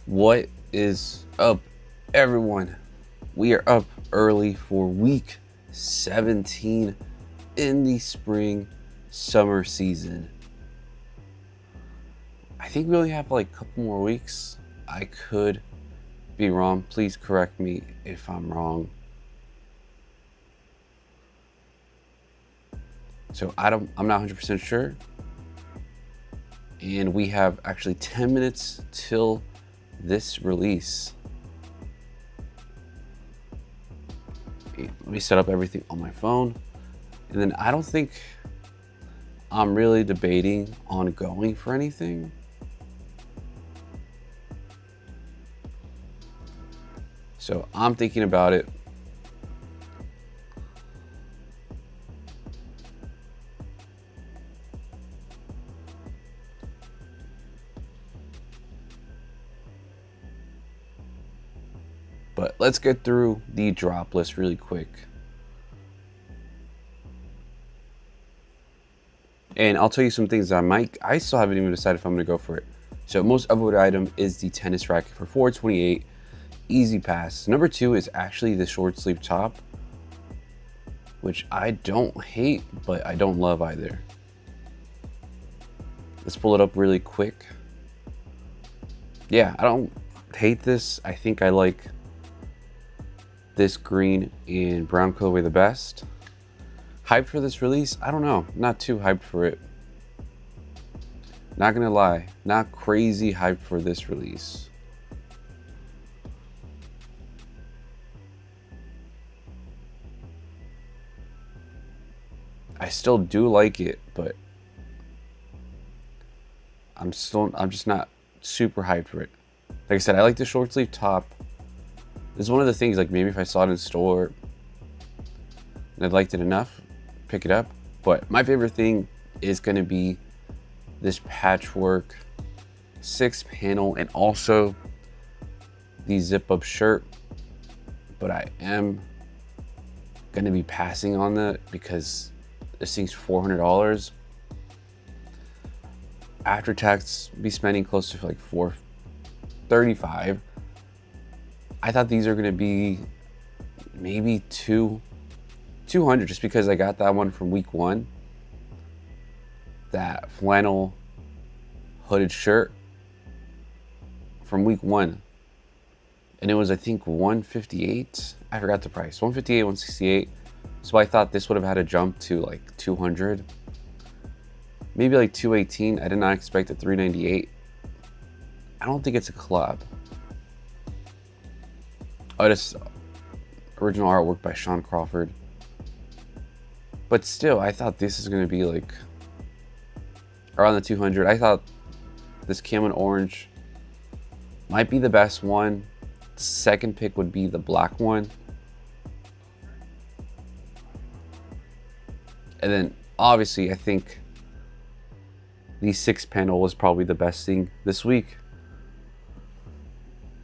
What is up, everyone? We are up early for week 17 in the spring summer season. I think we only have like a couple more weeks. I could be wrong. Please correct me if I'm wrong. So I'm not 100% sure. And we have actually 10 minutes till this release. Let me set up everything on my phone. And then I don't think I'm really debating on going for anything. So I'm thinking about it. But let's get through the drop list really quick. And I'll tell you some things that I still haven't even decided if I'm gonna go for it. So most upvoted item is the tennis racket for $428, easy pass. Number 2 is actually the short sleeve top, which I don't hate, but I don't love either. Let's pull it up really quick. Yeah, I don't hate this. I think I like this green and brown colorway the best. Hyped for this release? I don't know. Not too hyped for it. Not gonna lie, not crazy hyped for this release. I still do like it, but I'm just not super hyped for it. Like I said, I like the short sleeve top. This is one of the things, like maybe if I saw it in store and I liked it enough, pick it up. But my favorite thing is gonna be this patchwork 6-panel and also the zip up shirt. But I am gonna be passing on that because this thing's $400. After tax, be spending close to like $435. I thought these are gonna be maybe $200 just because I got that one from week 1. That flannel hooded shirt from week 1. And it was, I think, $158. I forgot the price. $158, $168. So I thought this would have had a jump to like $200. Maybe like $218. I did not expect a $398. I don't think it's a collab. Oh, this original artwork by Sean Crawford. But still, I thought this is gonna be like around the 200. I thought this camo and orange might be the best one. Second pick would be the black one. And then obviously I think the 6-panel was probably the best thing this week.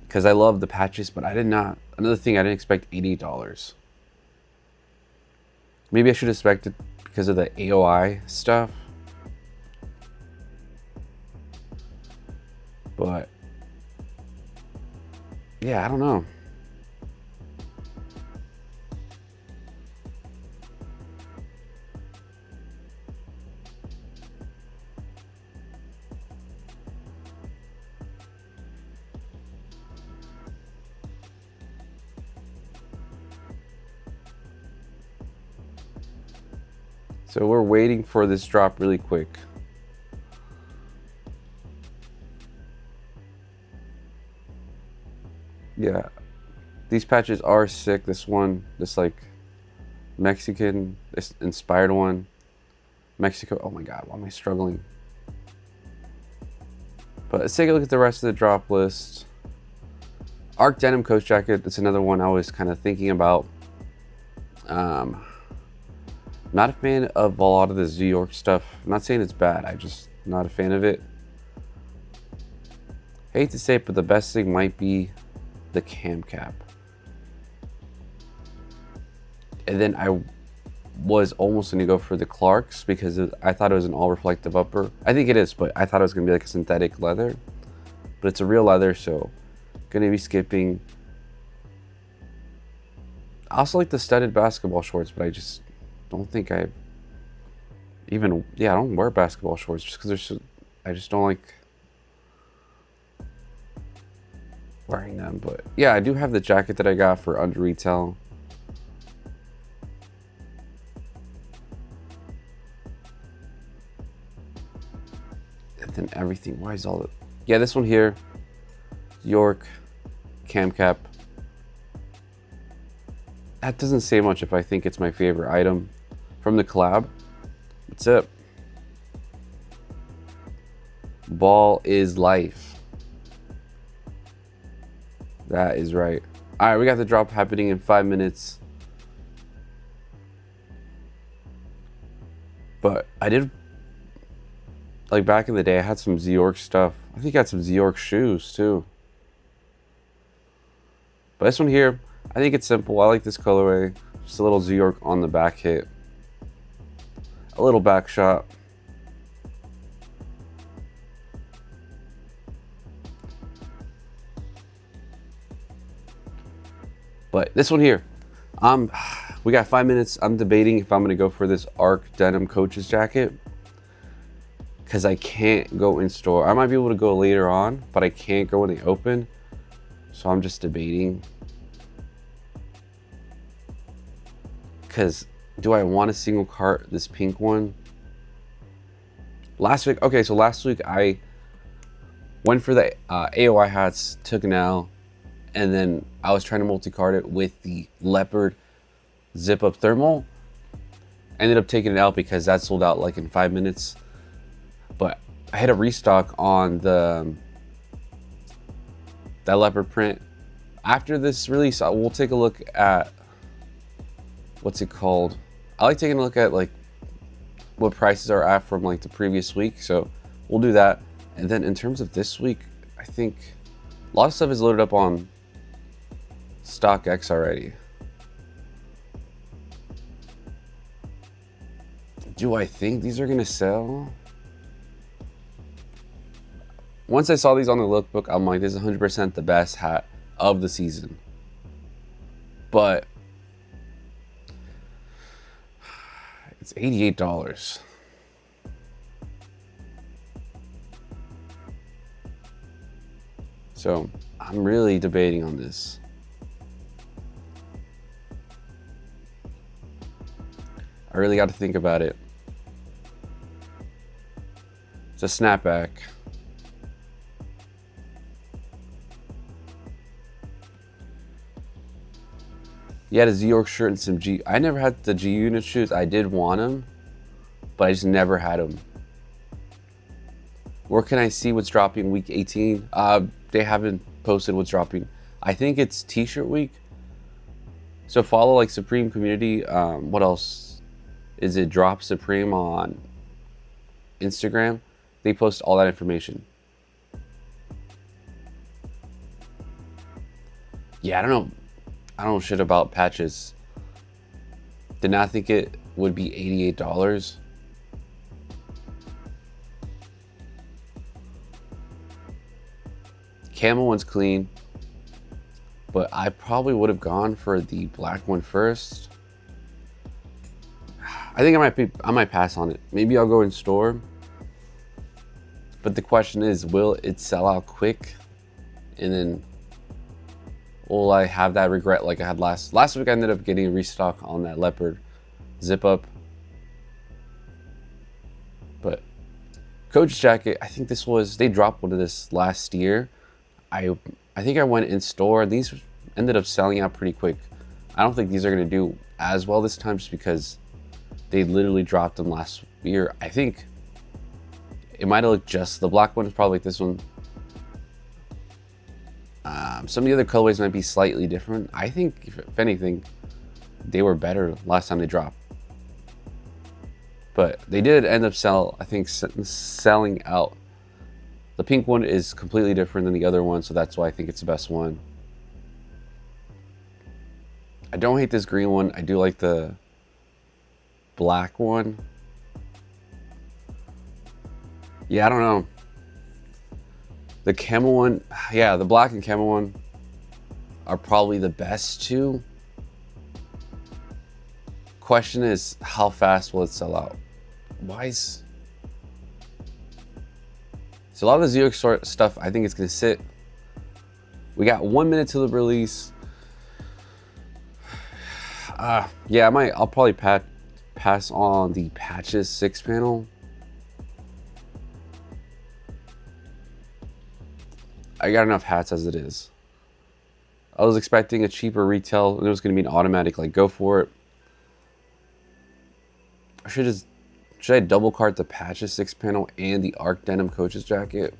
Because I love the patches, but I did not. Another thing, I didn't expect $88. Maybe I should expect it because of the AOI stuff. But yeah, I don't know. So we're waiting for this drop really quick. Yeah, these patches are sick. This one, this like Mexican inspired one. Mexico, oh my God, why am I struggling? But let's take a look at the rest of the drop list. Arc denim coach jacket, that's another one I was kind of thinking about. Not a fan of a lot of this New York stuff. I'm not saying it's bad, I just not a fan of it. Hate to say it, but the best thing might be the cam cap. And then I was almost going to go for the Clarks because I thought it was an all reflective upper. I think it is, but I thought it was going to be like a synthetic leather, but it's a real leather, so Gonna be skipping. I also like the studded basketball shorts, but I just don't think I even, yeah, I don't wear basketball shorts just because I just don't like wearing them. But yeah, I do have the jacket that I got for under retail. And then everything, why is all it? Yeah, this one here, York cam cap. That doesn't say much if I think it's my favorite item from the collab. That's it. Ball is life. That is right. All right, we got the drop happening in 5 minutes. But I did, like back in the day, I had some York stuff. I think I had some York shoes too. But this one here, I think it's simple. I like this colorway. Just a little York on the back hit. A little back shot. But this one here, we got 5 minutes. I'm debating if I'm gonna go for this Arc denim coach's jacket because I can't go in store. I might be able to go later on, but I can't go when they open. So I'm just debating. Because do I want a single cart this pink one? Last week, okay, so last week I went for the AOI hats, took an L, and then I was trying to multi-cart it with the leopard zip-up thermal. Ended up taking it out because that sold out like in 5 minutes. But I had a restock on that leopard print. After this release, we'll take a look at, what's it called? I like taking a look at like what prices are at from like the previous week. So we'll do that. And then in terms of this week, I think a lot of stuff is loaded up on StockX already. Do I think these are gonna sell? Once I saw these on the lookbook, I'm like, this is 100% the best hat of the season. But it's $88. So I'm really debating on this. I really got to think about it. It's a snapback. He had a Z-York shirt and some G. I never had the G Unit shoes. I did want them, but I just never had them. Where can I see what's dropping week 18? They haven't posted what's dropping. I think it's t-shirt week. So follow like Supreme Community. What else? Is it Drop Supreme on Instagram? They post all that information. Yeah, I don't know. I don't know shit about patches. Did not think it would be $88. Camo one's clean, but I probably would have gone for the black one first. I think I might pass on it. Maybe I'll go in store. But the question is, will it sell out quick? And then will I have that regret like I had last week? I ended up getting a restock on that leopard zip up. But coach jacket, I think they dropped one of this last year. I think I went in store. These ended up selling out pretty quick. I don't think these are gonna do as well this time just because they literally dropped them last year. I think it might have looked just, the black one is probably like this one. Some of the other colorways might be slightly different. I think, if anything, they were better last time they dropped. But they did end up selling out. The pink one is completely different than the other one, so that's why I think it's the best one. I don't hate this green one. I do like the black one. Yeah, I don't know. The camo one, yeah, the black and camo one, are probably the best two. Question is, how fast will it sell out? Why is... So a lot of the Zero stuff, I think it's going to sit. We got 1 minute to the release. Yeah, I'll probably pass on the patches 6 panel. I got enough hats as it is. I was expecting a cheaper retail and it was going to be an automatic, like, go for it. Should I double cart the patches 6 panel and the Arc Denim Coach's jacket?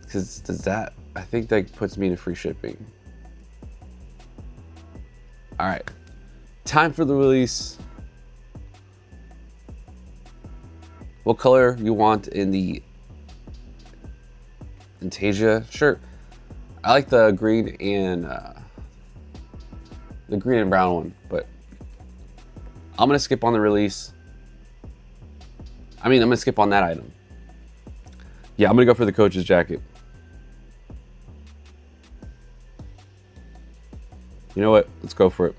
Because I think that puts me into free shipping. All right, time for the release. What color you want in the Fantasia shirt? I like the green and brown one, but I'm gonna skip on the release. I'm gonna skip on that item. Yeah, I'm gonna go for the Coach's jacket. You know what? Let's go for it.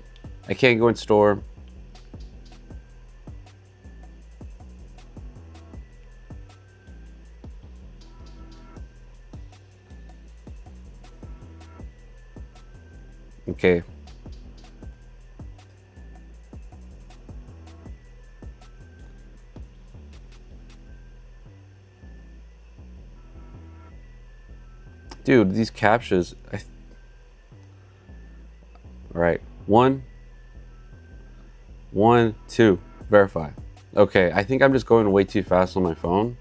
I can't go in store. Okay. Dude, these captures. All right, 1, 2, verify. Okay, I think I'm just going way too fast on my phone.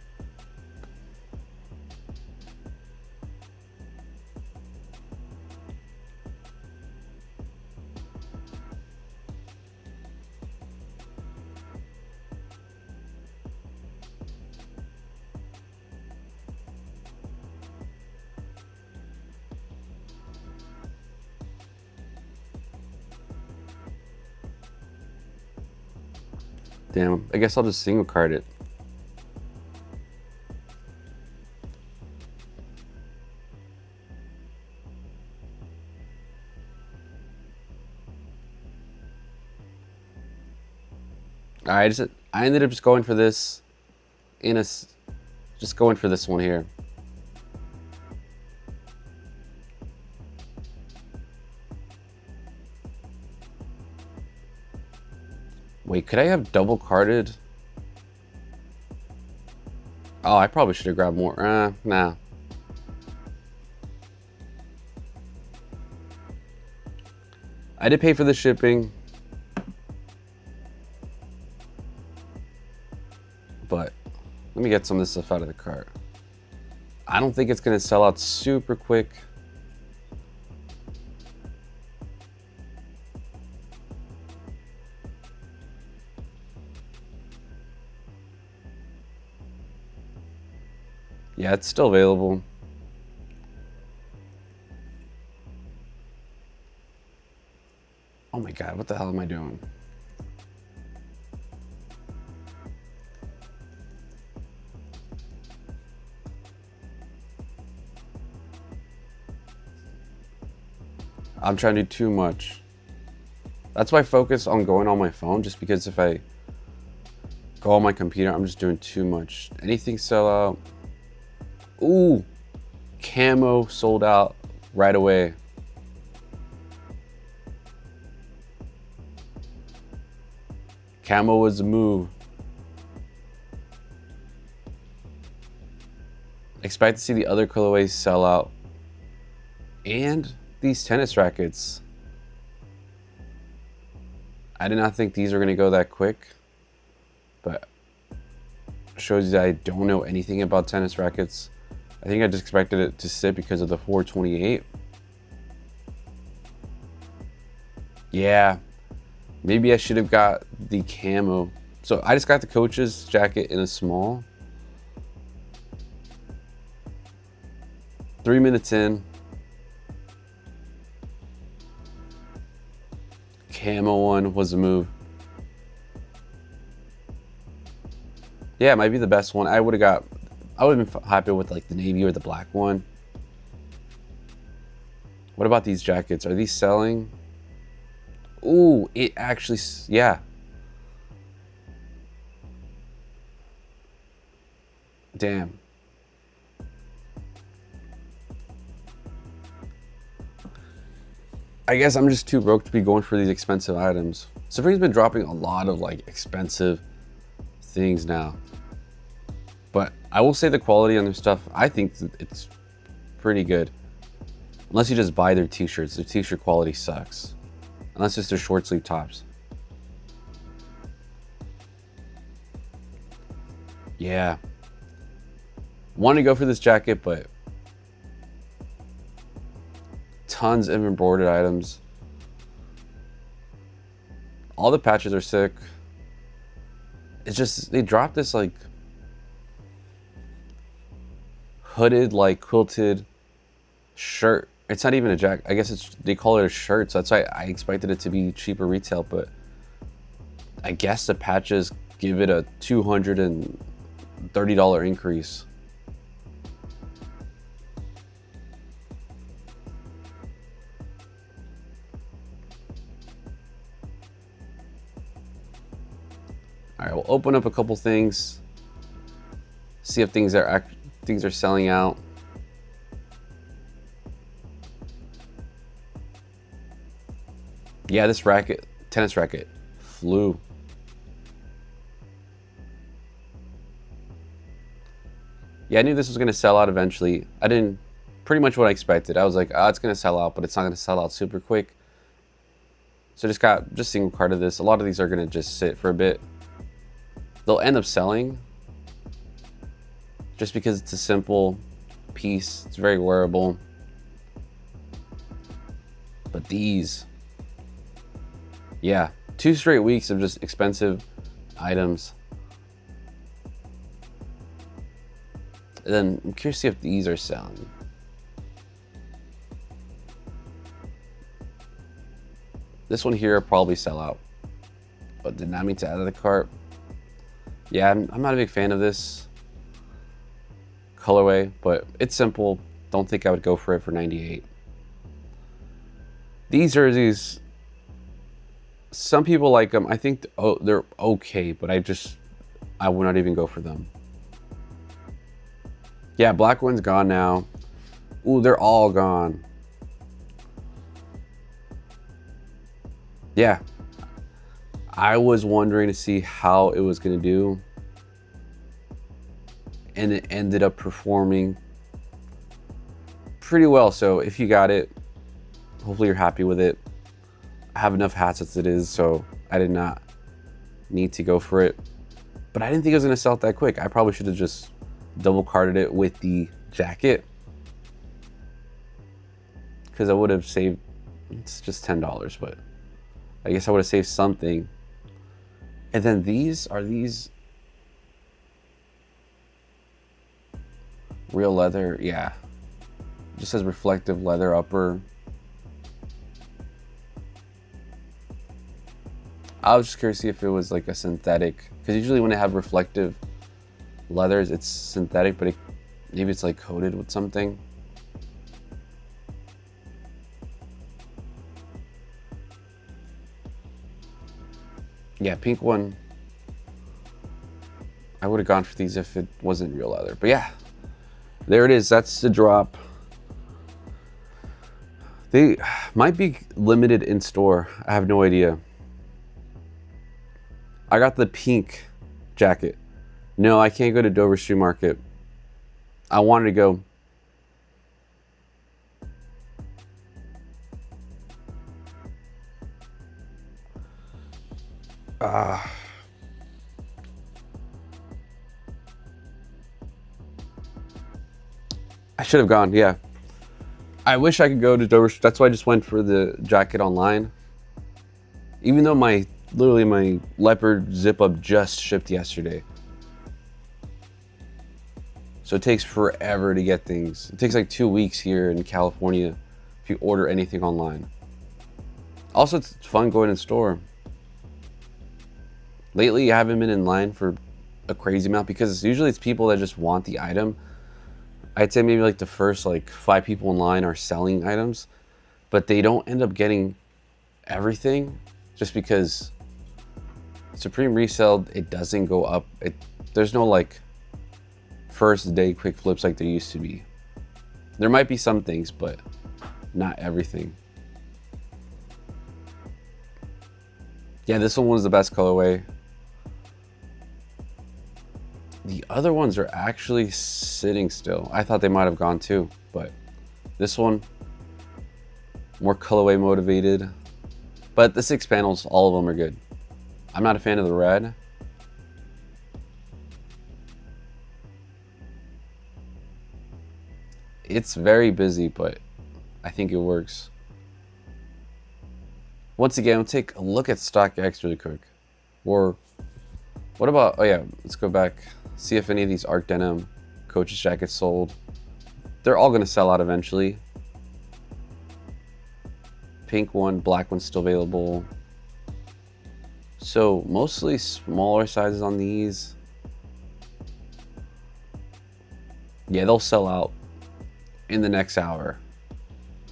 Damn, I guess I'll just single card it. All right, I ended up just going for this just going for this one here. Wait, could I have double carded? Oh, I probably should have grabbed more. Nah. I did pay for the shipping. But let me get some of this stuff out of the cart. I don't think it's going to sell out super quick. Yeah, it's still available. Oh my God, what the hell am I doing? I'm trying to do too much. That's why I focus on going on my phone, just because if I go on my computer, I'm just doing too much. Anything sell out? Ooh, camo sold out right away. Camo was the move. Expect to see the other colorways sell out. And these tennis rackets. I did not think these were going to go that quick, but shows you that I don't know anything about tennis rackets. I think I just expected it to sit because of the 428. Yeah, maybe I should have got the camo. So I just got the Coach's jacket in a small. 3 minutes in. Camo one was a move. Yeah, it might be the best one. I would have been happy with like the navy or the black one. What about these jackets? Are these selling? Ooh, it actually, yeah. Damn. I guess I'm just too broke to be going for these expensive items. Supreme's been dropping a lot of like expensive things now. But I will say the quality on their stuff, I think it's pretty good. Unless you just buy their t-shirts. Their t-shirt quality sucks. Unless it's their short sleeve tops. Yeah. Want to go for this jacket, but tons of embroidered items. All the patches are sick. It's just, they dropped this like hooded, like quilted shirt. It's not even a jacket. I guess they call it a shirt, so that's why I expected it to be cheaper retail, but I guess the patches give it a $230 increase. All right, we'll open up a couple things, see if things are selling out. Yeah, this tennis racket, flew. Yeah, I knew this was gonna sell out eventually. Pretty much what I expected. I was like, oh, it's gonna sell out, but it's not gonna sell out super quick. So just single carded this. A lot of these are gonna just sit for a bit. They'll end up selling just because it's a simple piece. It's very wearable. But these, yeah, 2 straight weeks of just expensive items. And then I'm curious to see if these are selling. This one here will probably sell out, but did not mean to add to the cart. Yeah, I'm not a big fan of this colorway, but it's simple. Don't think I would go for it for 98. These jerseys, some people like them. I think they're okay, but I would not even go for them. Yeah, black one's gone now. Ooh, they're all gone. Yeah. I was wondering to see how it was going to do. And it ended up performing pretty well. So if you got it, hopefully you're happy with it. I have enough hats as it is, so I did not need to go for it. But I didn't think it was going to sell that quick. I probably should have just double carded it with the jacket, because I would have saved, it's just $10, but I guess I would have saved something. And then these real leather. Yeah, just says reflective leather upper. I was just curious to see if it was like a synthetic, because usually when they have reflective leathers, it's synthetic, but maybe it's like coated with something. Yeah, pink one. I would have gone for these if it wasn't real leather. But yeah, there it is. That's the drop. They might be limited in store. I have no idea. I got the pink jacket. No, I can't go to Dover Street Market. I wanted to go. I should have gone, yeah. I wish I could go to Dover. That's why I just went for the jacket online. Even though literally my leopard zip up just shipped yesterday. So it takes forever to get things. It takes like 2 weeks here in California if you order anything online. Also, it's fun going in store. Lately, I haven't been in line for a crazy amount because usually it's people that just want the item. I'd say maybe like the first like 5 people in line are selling items. but they don't end up getting everything just because Supreme resale, it doesn't go up. There's no like first day quick flips like there used to be. There might be some things, but not everything. Yeah, this one was the best colorway. The other ones are actually sitting still. I thought they might have gone too, but this one, more colorway motivated. But the 6 panels, all of them are good. I'm not a fan of the red. It's very busy, but I think it works. Once again, we'll take a look at StockX really quick. Or what about, oh yeah, let's go back. See if any of these Arc Denim Coach's jackets sold. They're all gonna sell out eventually. Pink one, black one's still available. So mostly smaller sizes on these. Yeah, they'll sell out in the next hour.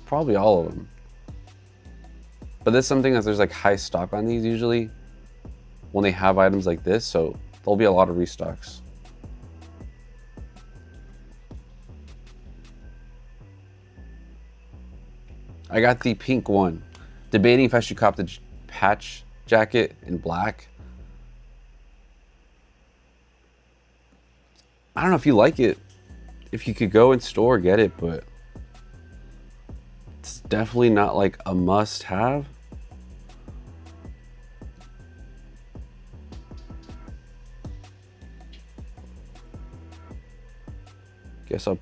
Probably all of them. But that's something that there's like high stock on these usually when they have items like this, so there'll be a lot of restocks. I got the pink one. Debating if I should cop the patch jacket in black. I don't know if you like it. If you could go in store, get it, but it's definitely not like a must have. Guess I'll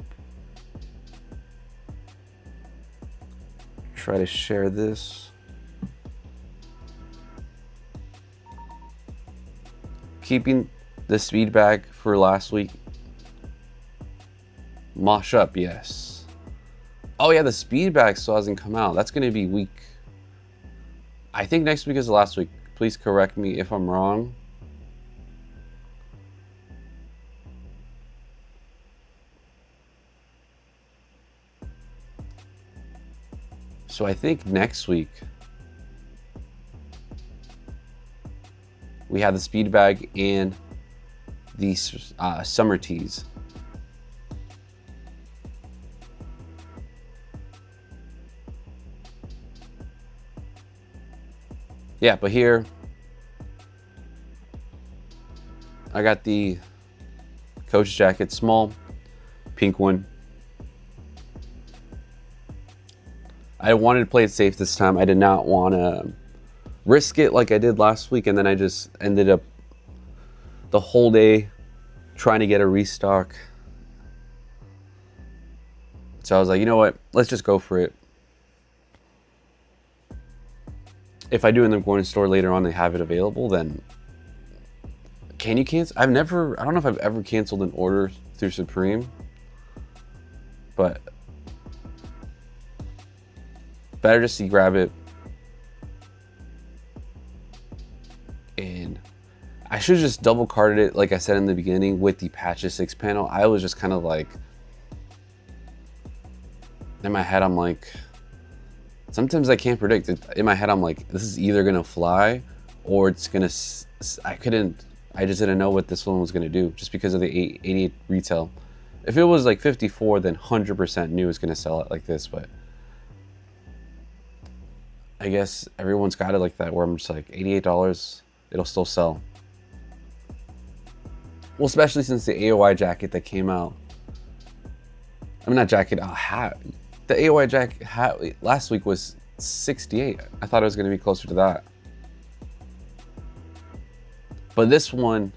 try to share this. Keeping the speed bag for last week. Mosh up, yes. Oh yeah, the speed bag still hasn't come out. That's gonna be week. I think next week is the last week. Please correct me if I'm wrong. So I think next week we have the speed bag and the summer tees. Yeah, but here I got the Coach jacket, small, pink one. I wanted to play it safe this time. I did not want to risk it like I did last week, and then I just ended up the whole day trying to get a restock. So I was like, you know what? Let's just go for it. If I do end up going to store later on, they have it available, then can you cancel? I don't know if I've ever canceled an order through Supreme, but better just to grab it. And I should have just double carded it, like I said in the beginning, with the patches 6 panel. I was just kind of like, in my head, I'm like, sometimes I can't predict it. In my head, I'm like, this is either gonna fly or it's gonna, I just didn't know what this one was gonna do just because of the 88 retail. If it was like 54, then 100% knew it's gonna sell it like this, but I guess everyone's got it like that, where I'm just like, $88, it'll still sell. Well, especially since the AOI jacket that came out. I mean, not jacket, hat. The AOI jacket hat last week was $68. I thought it was going to be closer to that. But this one,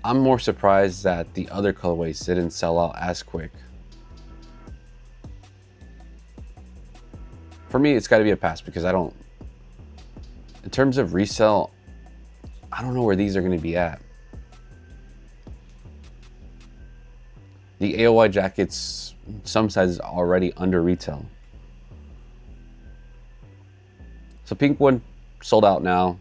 I'm more surprised that the other colorways didn't sell out as quick. For me, it's got to be a pass because I don't, in terms of resale, I don't know where these are going to be at. The AOI jackets, some sizes already under retail. So pink one sold out now.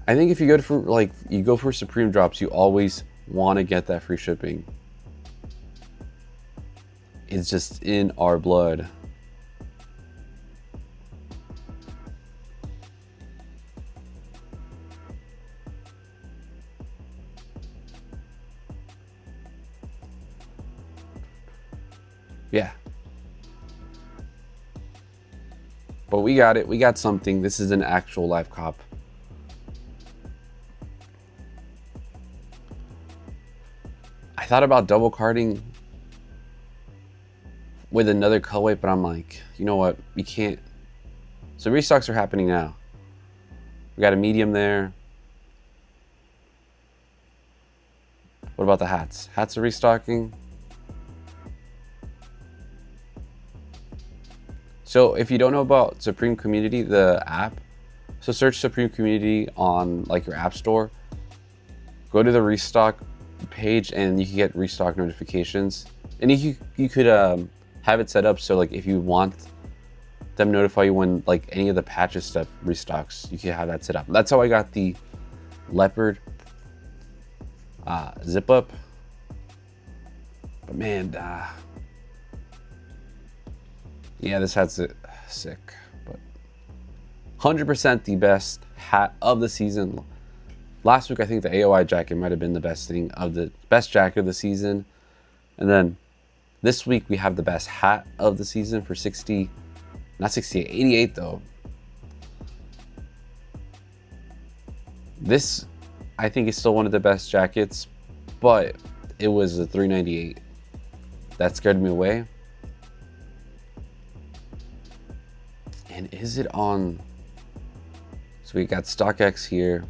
I think if you go for you go for Supreme drops, you always want to get that free shipping. It's just in our blood. Yeah. But we got it. We got something. This is an actual live cop. I thought about double carding with another colorway, but I'm like, you know what? We can't. So restocks are happening now. We got a medium there. What about the hats? Hats are restocking. So if you don't know about Supreme Community, the app, so search Supreme Community on like your app store, go to the restock page and you can get restock notifications. And you could have it set up so like if you want them notify you when like any of the patches stuff restocks, you can have that set up. That's how I got the leopard zip up. But man, yeah, this hat's sick, but 100% the best hat of the season. Last week, I think the AOI jacket might have been the best thing of the best jacket of the season. And then this week we have the best hat of the season for 60, not 68, 88 though. This, I think, is still one of the best jackets, but it was a 398. That scared me away. And is it on? So we got StockX here.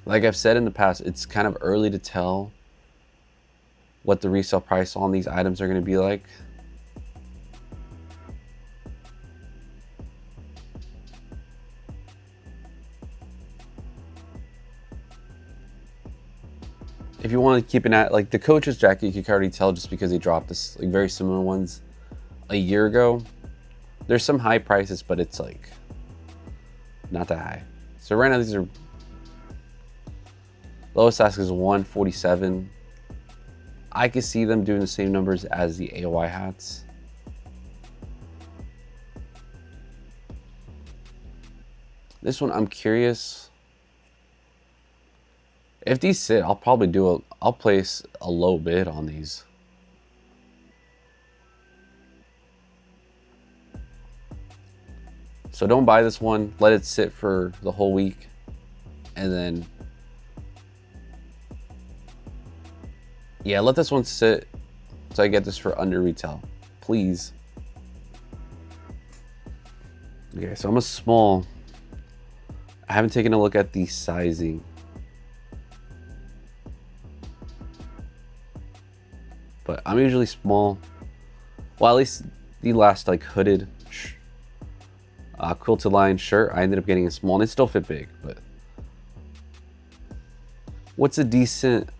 Like I've said in the past, it's kind of early to tell what the resale price on these items are going to be like. If you want to keep an eye, like the coach's jacket, you can already tell just because they dropped this like very similar ones a year ago. There's some high prices, but it's like not that high. So right now these are lowest ask is 147. I could see them doing the same numbers as the AOI hats. This one I'm curious. If these sit, I'll probably I'll place a low bid on these. So don't buy this one, let it sit for the whole week, and then, yeah, let this one sit so I get this for under retail, please. Okay, so I'm a small. I haven't taken a look at the sizing. But I'm usually small. Well, at least the last like hooded quilted line shirt, I ended up getting a small and it still fit big, but what's a decent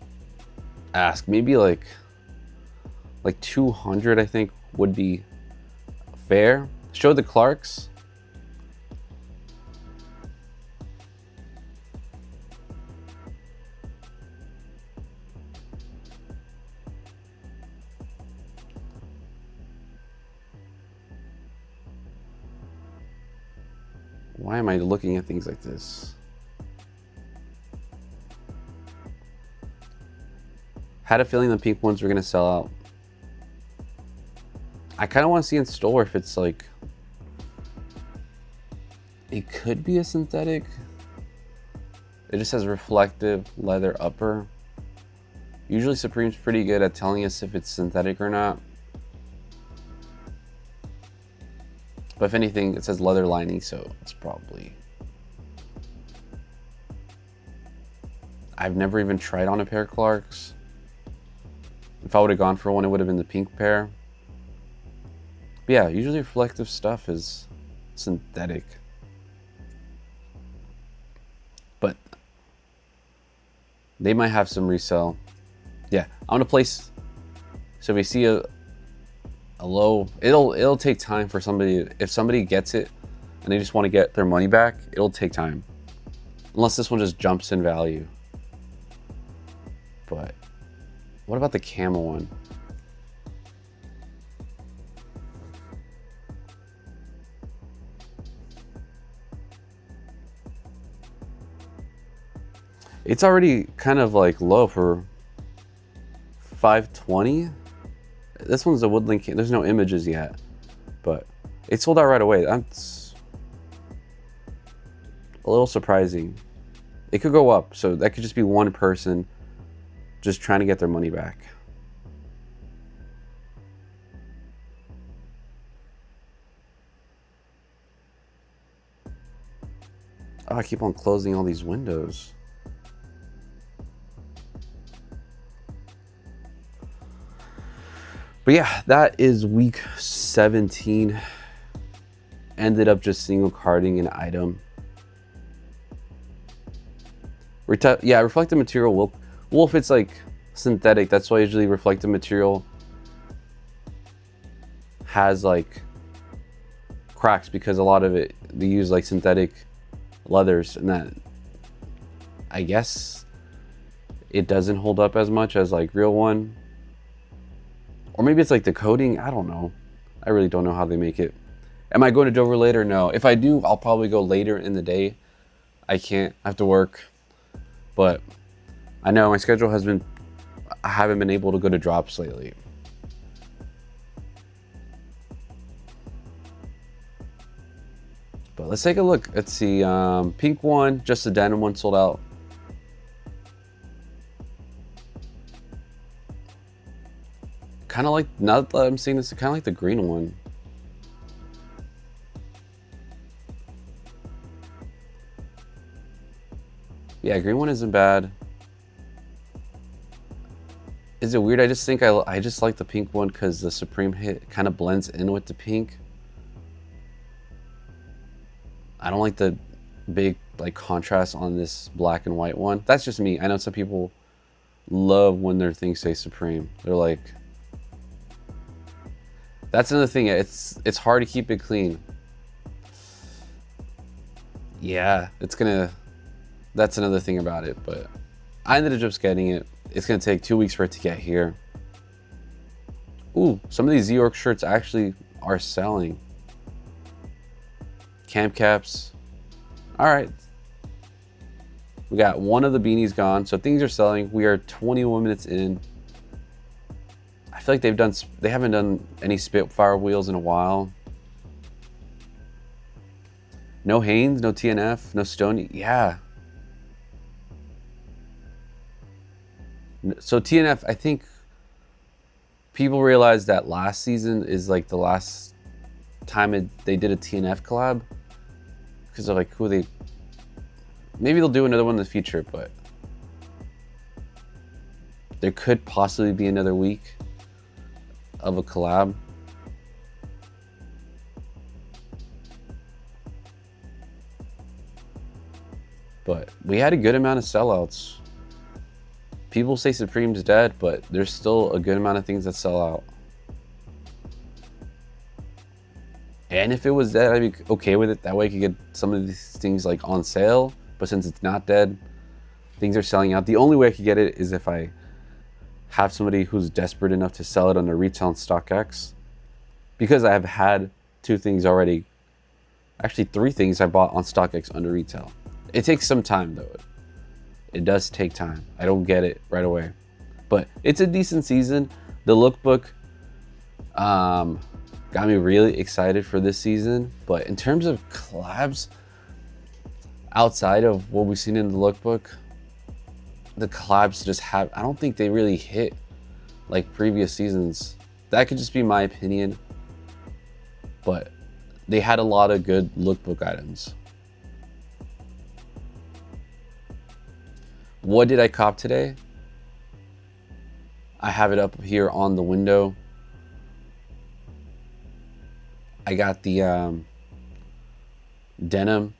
ask? Maybe like 200, I think would be fair. Show the Clarks. Why am I looking at things like this? Had a feeling the pink ones were gonna sell out. I kind of want to see in store if it's like, it could be a synthetic. It just has reflective leather upper. Usually Supreme's pretty good at telling us if it's synthetic or not. But if anything, it says leather lining, so it's probably... I've never even tried on a pair of Clarks. If I would have gone for one, it would have been the pink pair. But yeah, usually reflective stuff is synthetic. But they might have some resale. Yeah, I'm gonna place... So if we see a low, it'll take time for somebody. If somebody gets it and they just want to get their money back, it'll take time. Unless this one just jumps in value. But what about the camel one? It's already kind of like low for 520. This one's a woodland. There's no images yet, but it sold out right away. That's a little surprising. It could go up, so that could just be one person just trying to get their money back. Oh, I keep on closing all these windows. But yeah, that is week 17. Ended up just single carding an item. Yeah, reflective material well, if it's like synthetic, that's why usually reflective material has like cracks, because a lot of it, they use like synthetic leathers, and that, I guess, it doesn't hold up as much as like real one. Or maybe it's like the coating, I don't know. I really don't know how they make it. Am I going to Dover later? No. If I do, I'll probably go later in the day. I can't, I have to work. But I know my schedule has been, I haven't been able to go to drops lately. But let's take a look. Let's see, pink one, just the denim one sold out. Kind of like, now that I'm seeing this, kind of like the green one. Yeah, green one isn't bad. Is it weird? I just think I just like the pink one because the Supreme hit kind of blends in with the pink. I don't like the big like contrast on this black and white one. That's just me. I know some people love when their things say Supreme. They're like, that's another thing. It's hard to keep it clean. Yeah, that's another thing about it, but I ended up just getting it. It's gonna take 2 weeks for it to get here. Ooh, some of these York shirts actually are selling. Camp caps. All right. We got one of the beanies gone, so things are selling. We are 21 minutes in. I feel like they haven't done any Spitfire wheels in a while. No Hanes, no TNF, no Stoney. Yeah. So TNF, I think people realized that last season is like the last time they did a TNF collab, because of like who they, maybe they'll do another one in the future, but there could possibly be another week of a collab. But we had a good amount of sellouts. People say Supreme's dead, but there's still a good amount of things that sell out. And if it was dead, I'd be okay with it. That way I could get some of these things like on sale. But since it's not dead, things are selling out. The only way I could get it is if I have somebody who's desperate enough to sell it under retail on StockX. Because I have had 2 things already. Actually 3 things I bought on StockX under retail. It takes some time though. It does take time. I don't get it right away. But it's a decent season. The lookbook got me really excited for this season. But in terms of collabs, outside of what we've seen in the lookbook, the collabs just have, I don't think they really hit like previous seasons. That could just be my opinion. But they had a lot of good lookbook items. What did I cop today? I have it up here on the window. I got the denim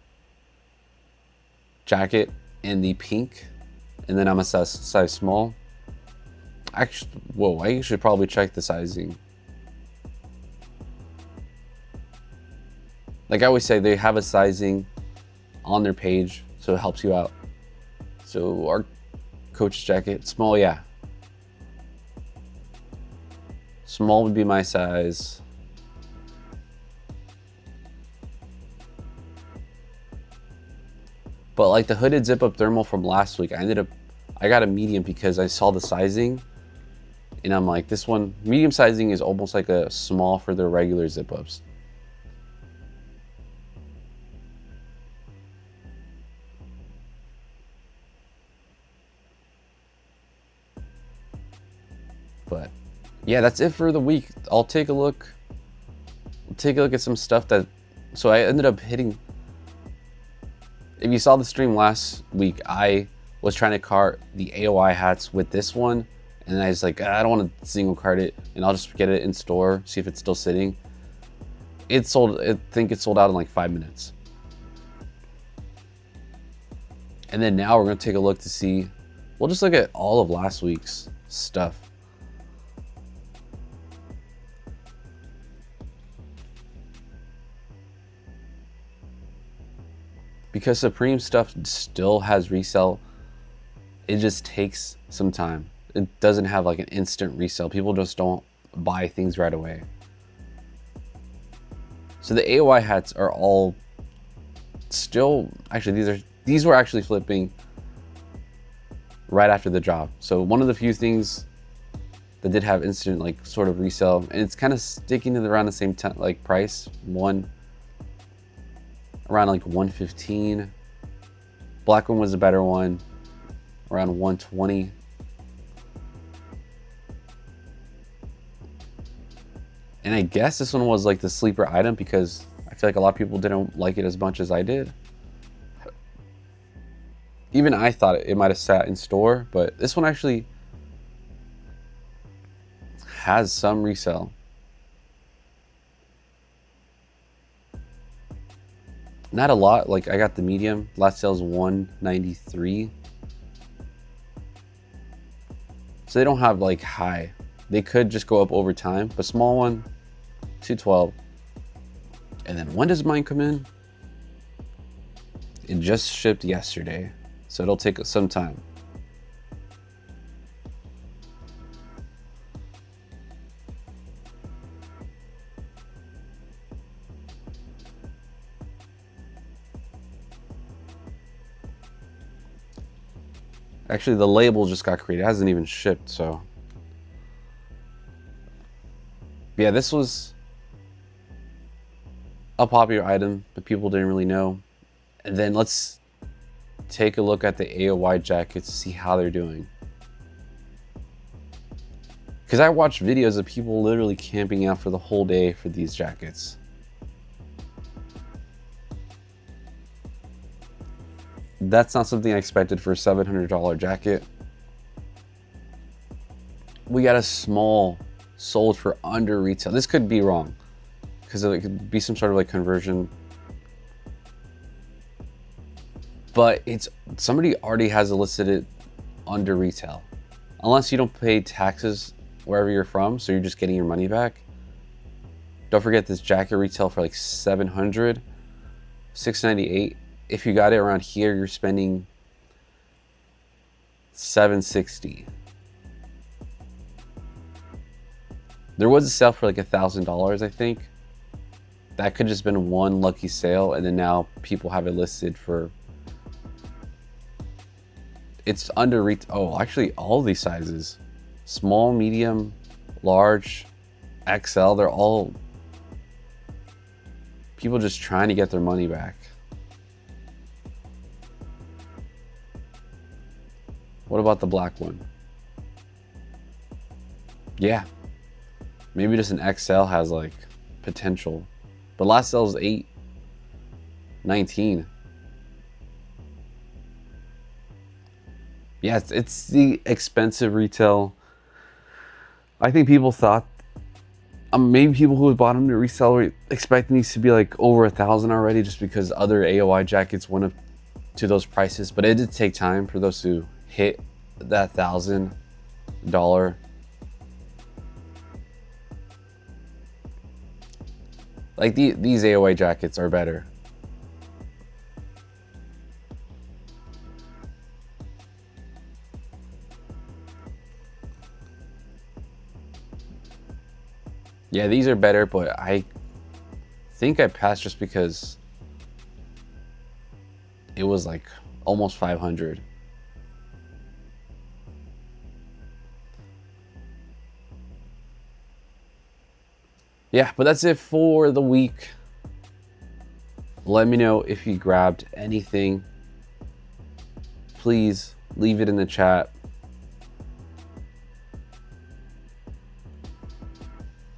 jacket in the pink, and then I'm a size small. Actually, whoa, I should probably check the sizing. Like I always say, they have a sizing on their page, so it helps you out. So our coach's jacket, small, yeah. Small would be my size. But like the hooded zip up thermal from last week, I got a medium because I saw the sizing and I'm like, this one, medium sizing is almost like a small for the regular zip ups. But yeah, that's it for the week. I'll take a look at some stuff that, so I ended up hitting, if you saw the stream last week, I was trying to cart the AOI hats with this one, and then I was like, I don't want to single cart it, and I'll just get it in store, see if it's still sitting. It sold, I think it sold out in like 5 minutes. And then now we're gonna take a look to see, we'll just look at all of last week's stuff. Because Supreme stuff still has resale, it just takes some time. It doesn't have like an instant resale. People just don't buy things right away. So the AOI hats are all still, actually these were actually flipping right after the drop. So one of the few things that did have instant like sort of resale, and it's kind of sticking to around the same like price, around like 115. Black one was a better one, around 120. And I guess this one was like the sleeper item because I feel like a lot of people didn't like it as much as I did. Even I thought it might have sat in store, but this one actually has some resale. Not a lot, like I got the medium, last sale's 193. So they don't have like high. They could just go up over time, but small one, 212. And then when does mine come in? It just shipped yesterday, so it'll take some time. Actually, the label just got created. It hasn't even shipped, so. Yeah, this was a popular item that people didn't really know. And then let's take a look at the AOI jackets to see how they're doing. Because I watched videos of people literally camping out for the whole day for these jackets. That's not something I expected for a $700 jacket. We got a small sold for under retail. This could be wrong because it could be some sort of like conversion. But it's, somebody already has it listed under retail. Unless you don't pay taxes wherever you're from, so you're just getting your money back. Don't forget this jacket retail for like $700, $698. If you got it around here, you're spending $760. There was a sale for like $1,000, I think. That could just been one lucky sale, and then now people have it listed for, it's under retail. Oh, actually all these sizes, small, medium, large, XL, they're all people just trying to get their money back. What about the black one? Yeah, maybe just an XL has like potential, but last sale was $819. Yeah, it's the expensive retail. I think people thought, maybe people who had bought them to resell were expecting these to be like over 1,000 already, just because other AOI jackets went up to those prices. But it did take time for those to hit that $1,000. Like these AOI jackets are better. Yeah, these are better, but I think I passed just because it was like almost 500. Yeah, but that's it for the week. Let me know if you grabbed anything. Please leave it in the chat.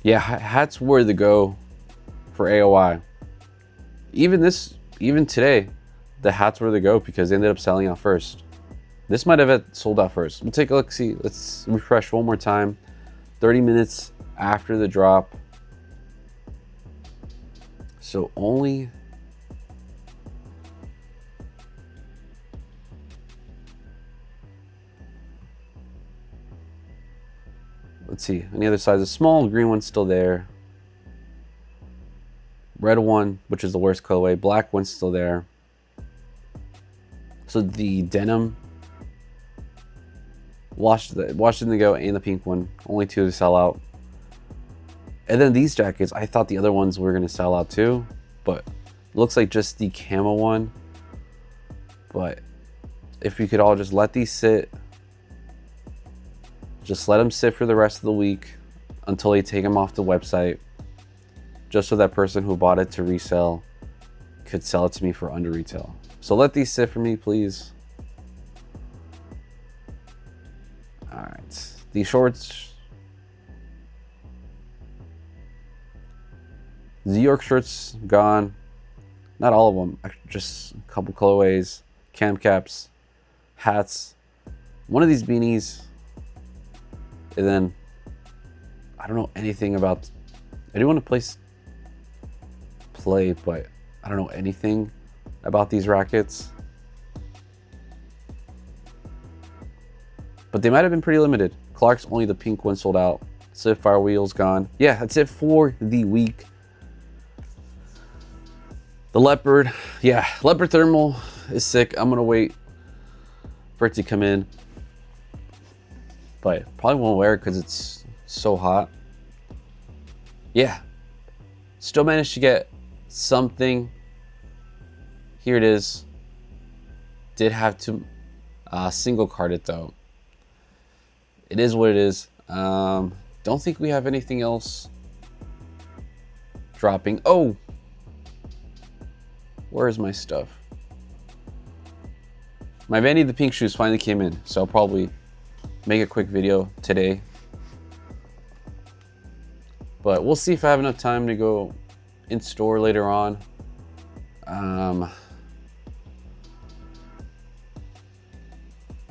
Yeah, hats were the go for AOI. Even today, the hats were the go because they ended up selling out first. This might have sold out first. We'll take a look, see. Let's refresh one more time. 30 minutes after the drop. So only... Let's see, on the other side, the small green one's still there. Red one, which is the worst colorway. Black one's still there. So the denim, washed in the go, and the pink one. Only two to sell out. And then these jackets, I thought the other ones were gonna sell out too, but it looks like just the camo one. But if we could all just let these sit, just let them sit for the rest of the week until they take them off the website, just so that person who bought it to resell could sell it to me for under retail. So let these sit for me, please. All right, these shorts, the York shirts gone. Not all of them, just a couple colorways, cam caps, hats, one of these beanies. And then I don't know anything about, I do want to play, but I don't know anything about these rackets. But they might have been pretty limited. Clark's, only the pink one sold out. Sapphire wheels gone. Yeah, that's it for the week. The leopard, yeah, leopard thermal is sick. I'm gonna wait for it to come in, but probably won't wear it because it's so hot. Yeah, still managed to get something. Here it is. Did have to single card it though. It is what it is. Don't think we have anything else dropping. Oh, where is my stuff? My Vandy the pink shoes finally came in, so I'll probably make a quick video today. But we'll see if I have enough time to go in store later on.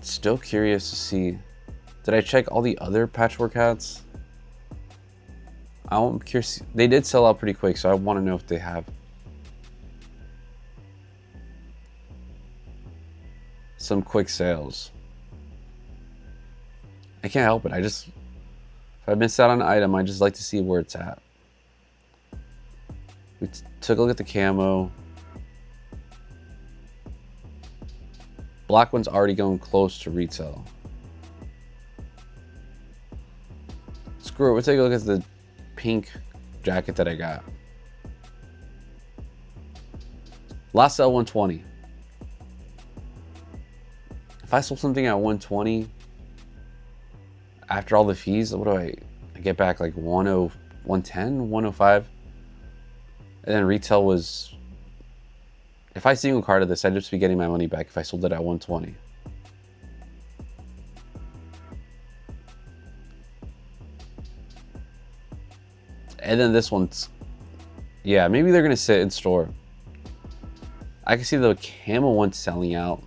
Still curious to see. Did I check all the other patchwork hats? I'm curious. They did sell out pretty quick, so I want to know if they have some quick sales. I can't help it. If I miss out on an item, I just like to see where it's at. We took a look at the camo. Black one's already going close to retail. Screw it, we'll take a look at the pink jacket that I got. Last sale 120. If I sold something at 120 after all the fees, what do I get back? Like 110, 105? And then retail was, if I single carded this, I'd just be getting my money back if I sold it at 120. And then this one's, yeah, maybe they're gonna sit in store. I can see the camo one selling out.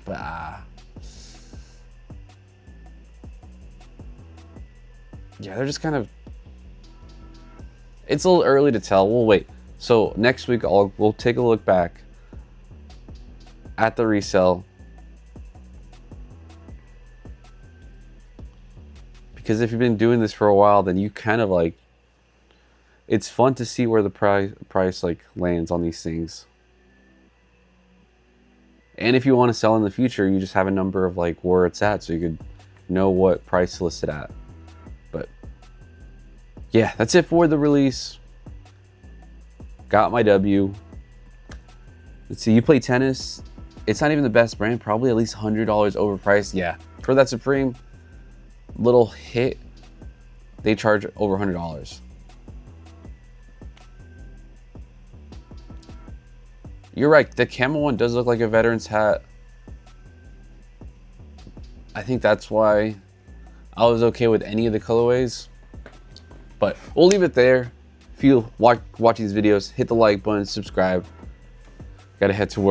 But yeah, they're just kind of, it's a little early to tell. We'll wait. So next week we'll take a look back at the resale, because if you've been doing this for a while, then you kind of like, it's fun to see where the price like lands on these things. And if you want to sell in the future, you just have a number of like where it's at, so you could know what price to list it at. But yeah, that's it for the release. Got my W. Let's see, you play tennis. It's not even the best brand, probably at least $100 overpriced. Yeah, for that Supreme little hit, they charge over $100. You're right, the camel one does look like a veteran's hat. I think that's why I was okay with any of the colorways. But we'll leave it there. If you watch these videos, hit the like button, subscribe. Gotta head to work.